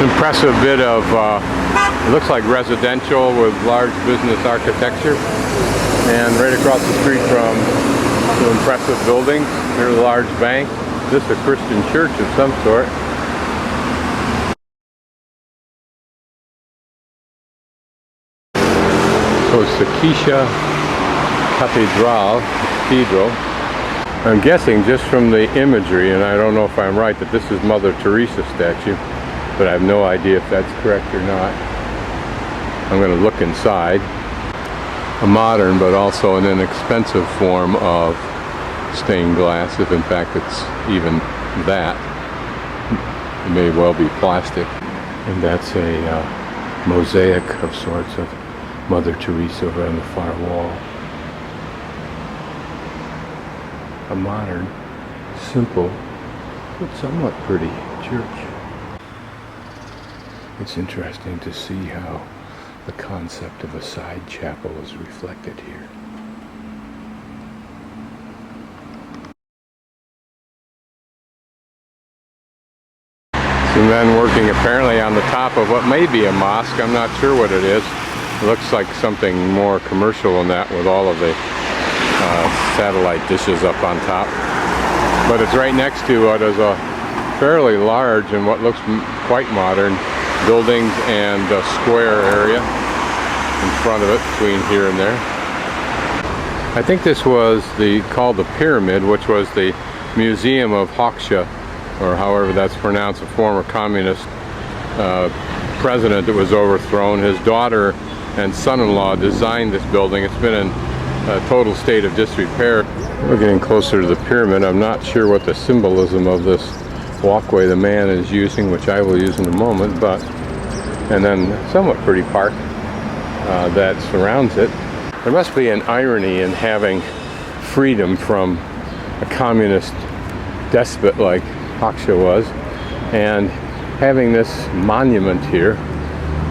Impressive bit of, it looks like residential with large business architecture. And right across the street from the impressive buildings, here's a large bank. This is a Christian church of some sort. So it's the Kisha Catedrale, cathedral. I'm guessing just from the imagery, and I don't know if I'm right, that this is Mother Teresa statue, but I have no idea if that's correct or not. I'm going to look inside. A modern but also an inexpensive form of stained glass, if in fact it's even that. It may well be plastic. And that's a mosaic of sorts of Mother Teresa over on the far wall. A modern, simple, but somewhat pretty church. It's interesting to see how the concept of a side chapel is reflected here. Some men working apparently on the top of what may be a mosque. I'm not sure what it is. It looks like something more commercial than that, with all of the satellite dishes up on top. But it's right next to what is a fairly large and what looks quite modern buildings and a square area in front of it, between here and there. I think this was called the Pyramid, which was the Museum of Hoxha, or however that's pronounced, a former communist president that was overthrown. His daughter and son-in-law designed this building. It's been in a total state of disrepair. We're getting closer to the pyramid. I'm not sure what the symbolism of this walkway the man is using, which I will use in a moment, but and then somewhat pretty park that surrounds it. There must be an irony in having freedom from a communist despot like Hoxha was, and having this monument here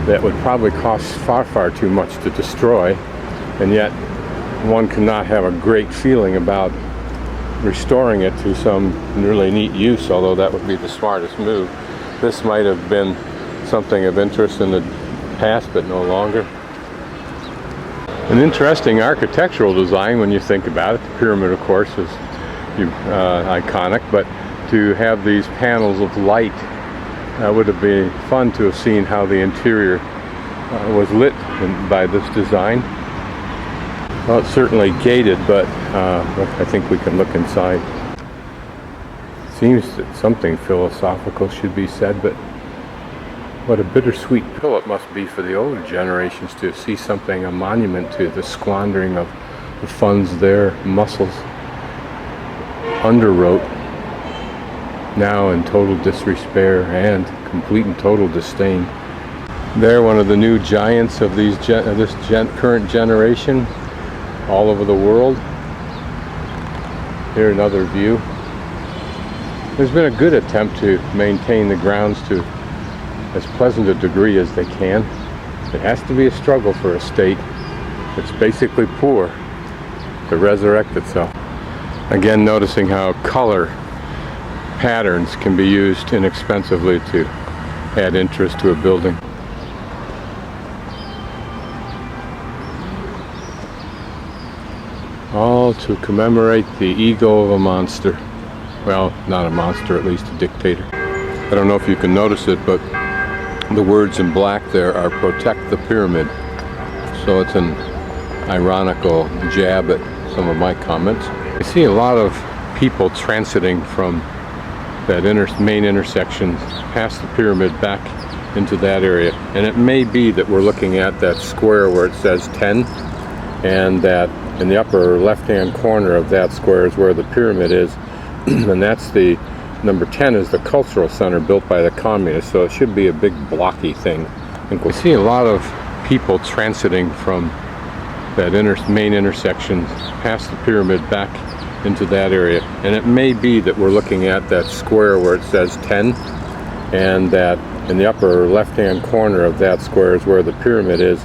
that would probably cost far, far too much to destroy, and yet one cannot have a great feeling about restoring it to some really neat use, although that would be the smartest move. This might have been something of interest in the past, but no longer. An interesting architectural design when you think about it. The pyramid, of course, is iconic, but to have these panels of light, would have been fun to have seen how the interior was lit by this design. Well, it's certainly gated, but I think we can look inside. It seems that something philosophical should be said, but what a bittersweet pill it must be for the older generations to see something, a monument to the squandering of the funds their muscles underwrote, now in total disrepair and complete and total disdain. They're one of the new giants of this current generation, all over the world. Here another view. There's been a good attempt to maintain the grounds to as pleasant a degree as they can. It has to be a struggle for a state that's basically poor to resurrect itself. Again, noticing how color patterns can be used inexpensively to add interest to a building. All to commemorate the ego of a monster. Well, not a monster, at least a dictator. I don't know if you can notice it, but the words in black there are "Protect the Pyramid." So it's an ironical jab at some of my comments. I see a lot of people transiting from that main intersection past the pyramid back into that area. And it may be that we're looking at that square where it says 10, and that in the upper left-hand corner of that square is where the pyramid is. And that's the number 10 is the cultural center built by the communists, so it should be a big blocky thing. I think we'll see a lot of people transiting from that main intersection past the pyramid back into that area. And it may be that we're looking at that square where it says 10, and that in the upper left-hand corner of that square is where the pyramid is.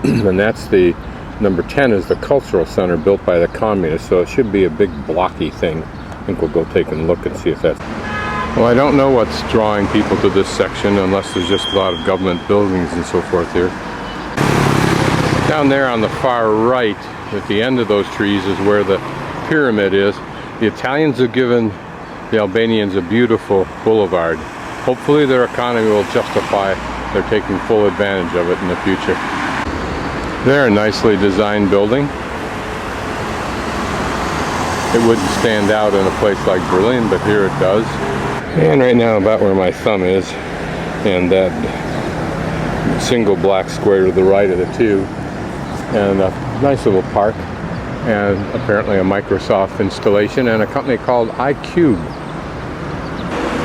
And that's the number 10 is the cultural center built by the communists, so it should be a big blocky thing. I think we'll go take a look and see if that's... Well, I don't know what's drawing people to this section unless there's just a lot of government buildings and so forth here. Down there on the far right, at the end of those trees, is where the pyramid is. The Italians have given the Albanians a beautiful boulevard. Hopefully their economy will justify their taking full advantage of it in the future. They're a nicely designed building. It wouldn't stand out in a place like Berlin, but here it does. And right now, about where my thumb is, and that single black square to the right of the two, and a nice little park, and apparently a Microsoft installation, and a company called iCube.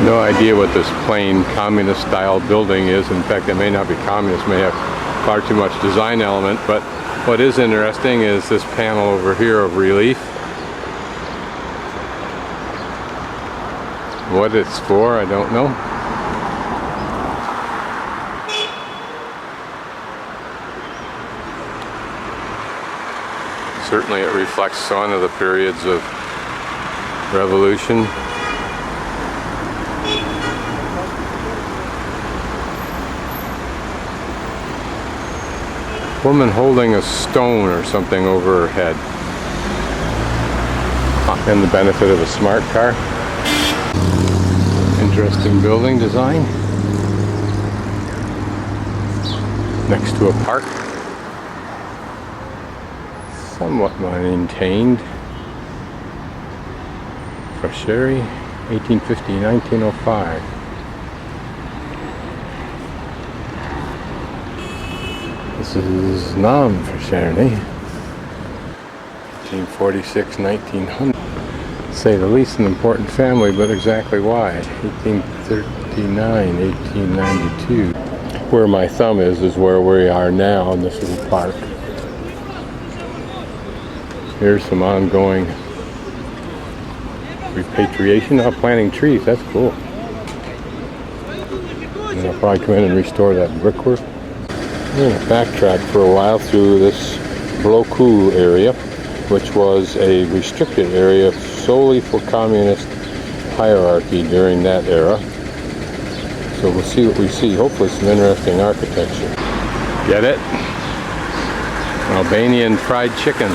No idea what this plain communist style building is. In fact, it may not be communist, may have far too much design element, but what is interesting is this panel over here of relief. What it's for, I don't know. Certainly it reflects one of the periods of revolution. Woman holding a stone or something over her head. And the benefit of a smart car. Interesting building design. Next to a park. Somewhat maintained. Frasheri, 1850-1905. This is Nam Frasheri, 1846-1900. Say the least an important family, but exactly why? 1839, 1892. Where my thumb is where we are now in this little park. Here's some ongoing repatriation. Now planting trees, that's cool. And I'll probably come in and restore that brickwork. I'm going to backtrack for a while through this Bloku area, which was a restricted area solely for communist hierarchy during that era. So we'll see what we see. Hopefully some interesting architecture. Get it? Albanian fried chicken.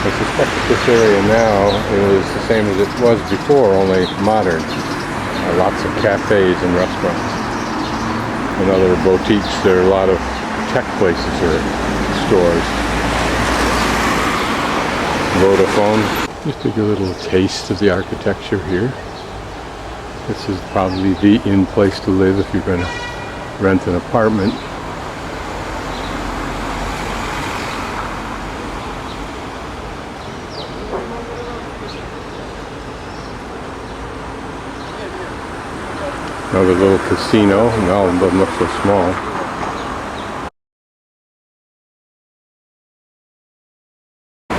I suspect that this area now is the same as it was before, only modern. Lots of cafes and restaurants and other boutiques. There are a lot of tech places or stores. Vodafone. Just take a little taste of the architecture here. This is probably the in place to live if you're going to rent an apartment. Another little casino. No, it doesn't look so small.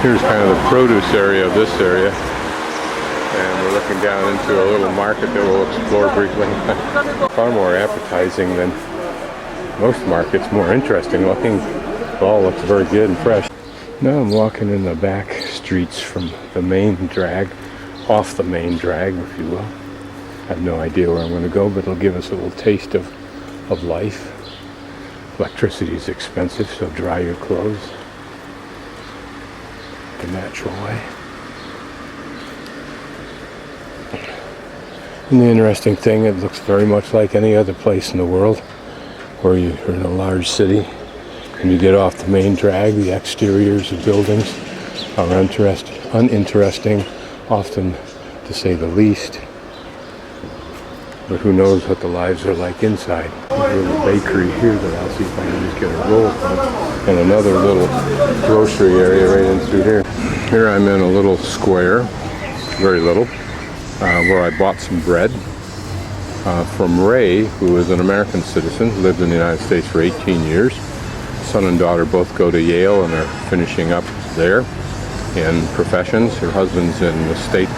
Here's kind of the produce area of this area. And we're looking down into a little market that we'll explore briefly. Far more appetizing than most markets, more interesting looking. It all looks very good and fresh. Now I'm walking in the back streets from the main drag, off the main drag, if you will. I have no idea where I'm going to go, but it'll give us a little taste of life. Electricity is expensive, so dry your clothes the natural way. And the interesting thing, it looks very much like any other place in the world where you're in a large city and you get off the main drag. The exteriors of buildings are uninteresting, often to say the least. But who knows what the lives are like inside. There's a little bakery here that I'll see if I can just get a roll from. And another little grocery area right in through here. Here I'm in a little square, very little, where I bought some bread from Ray, who is an American citizen, lived in the United States for 18 years. Son and daughter both go to Yale and are finishing up there in professions. Her husband's in the state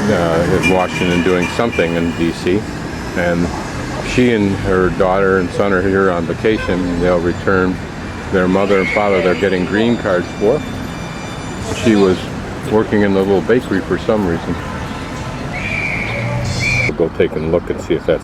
in Washington doing something in D.C. And she and her daughter and son are here on vacation. They'll return. Their mother and father they're getting green cards for. She was working in the little bakery for some reason. go take a look and see if that's